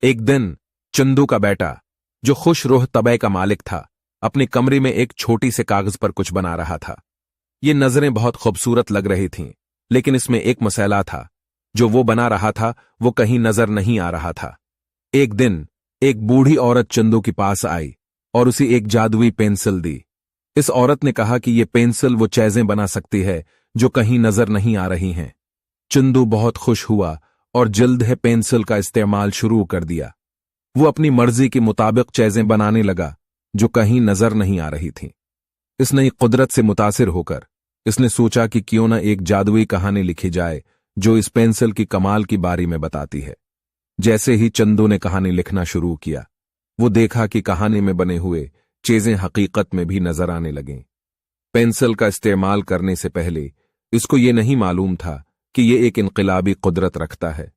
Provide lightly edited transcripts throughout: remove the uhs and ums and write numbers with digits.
एक दिन चंदू का बेटा, जो खुश रूह तबय का मालिक था, अपने कमरे में एक छोटी से कागज पर कुछ बना रहा था। ये नजरें बहुत खूबसूरत लग रही थीं, लेकिन इसमें एक मसला था। जो वो बना रहा था वो कहीं नजर नहीं आ रहा था। एक दिन एक बूढ़ी औरत चंदू के पास आई और उसे एक जादुई पेंसिल दी। इस औरत ने कहा कि ये पेंसिल वो चीजें बना सकती है जो कहीं नजर नहीं आ रही हैं। चंदू बहुत खुश हुआ और जल्द ही पेंसिल का इस्तेमाल शुरू कर दिया। वो अपनी मर्जी के मुताबिक चीजें बनाने लगा जो कहीं नजर नहीं आ रही थीं। इस नई कुदरत से मुतासिर होकर इसने सोचा कि क्यों न एक जादुई कहानी लिखी जाए जो इस पेंसिल की कमाल की बारी में बताती है। जैसे ही चंदू ने कहानी लिखना शुरू किया, वो देखा कि कहानी में बने हुए चीजें हकीकत में भी नजर आने लगीं। पेंसिल का इस्तेमाल करने से पहले इसको ये नहीं मालूम था कि ये एक इनकलाबी कुदरत रखता है।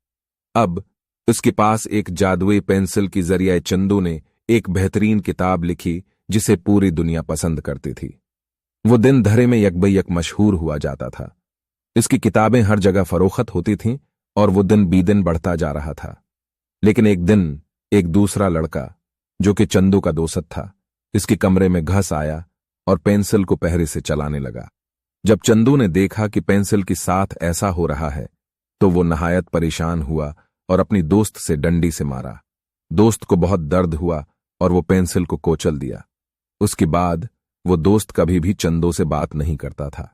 अब उसके पास एक जादुई पेंसिल की जरिए चंदू ने एक बेहतरीन किताब लिखी जिसे पूरी दुनिया पसंद करती थी। वो दिन धरे में यकबयक मशहूर हुआ जाता था। इसकी किताबें हर जगह फरोख्त होती थीं और वो दिन बीदिन बढ़ता जा रहा था। लेकिन एक दिन एक दूसरा लड़का, जो कि चंदू का दोस्त था, इसके कमरे में घस आया और पेंसिल को पहरे से चलाने लगा। जब चंदू ने देखा कि पेंसिल के साथ ऐसा हो रहा है, तो वो नहायत परेशान हुआ और अपनी दोस्त से डंडी से मारा। दोस्त को बहुत दर्द हुआ और वो पेंसिल को कोचल दिया। उसके बाद वो दोस्त कभी भी चंदू से बात नहीं करता था।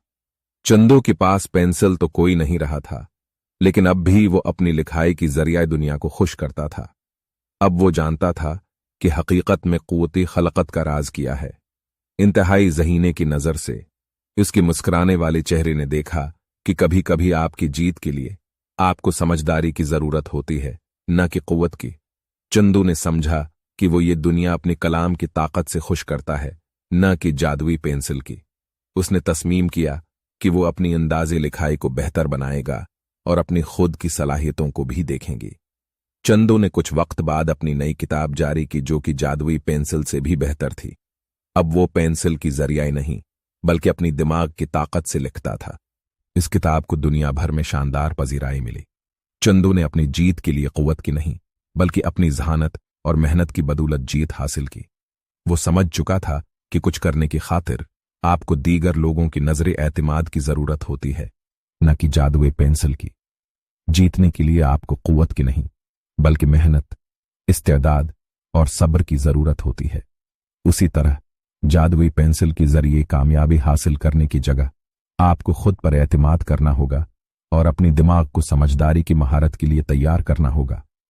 चंदू के पास पेंसिल तो कोई नहीं रहा था, लेकिन अब भी वो अपनी लिखाई की जरिए दुनिया को खुश करता था। अब वो जानता था कि हकीकत में कुव्वती खलकत का राज किया है। इंतहाई ज़हीने की नजर से उसके मुस्कुराने वाले चेहरे ने देखा कि कभी कभी आपकी जीत के लिए आपको समझदारी की जरूरत होती है, न कि कुव्वत की। चंदू ने समझा कि वो ये दुनिया अपने कलाम की ताकत से खुश करता है, न कि जादुई पेंसिल की। उसने तस्मीम किया कि वो अपनी अंदाजे लिखाई को बेहतर बनाएगा और अपनी खुद की सलाहियतों को भी देखेंगी। चंदू ने कुछ वक्त बाद अपनी नई किताब जारी की, जो कि जादुई पेंसिल से भी बेहतर थी। अब वो पेंसिल की जरिए नहीं, बल्कि अपनी दिमाग की ताकत से लिखता था। इस किताब को दुनिया भर में शानदार पजीराई मिली। चंदू ने अपनी जीत के लिए कुव्वत की नहीं, बल्कि अपनी जहानत और मेहनत की बदौलत जीत हासिल की। वो समझ चुका था कि कुछ करने की खातिर आपको दीगर लोगों की नजरे एतमाद की जरूरत होती है, न कि जादुई पेंसिल की। जीतने के लिए आपको कुव्वत की नहीं, बल्कि मेहनत, इस्तेदाद और सब्र की जरूरत होती है। उसी तरह जादुई पेंसिल के जरिए कामयाबी हासिल करने की जगह आपको खुद पर एतमाद करना होगा और अपनी दिमाग को समझदारी की महारत के लिए तैयार करना होगा।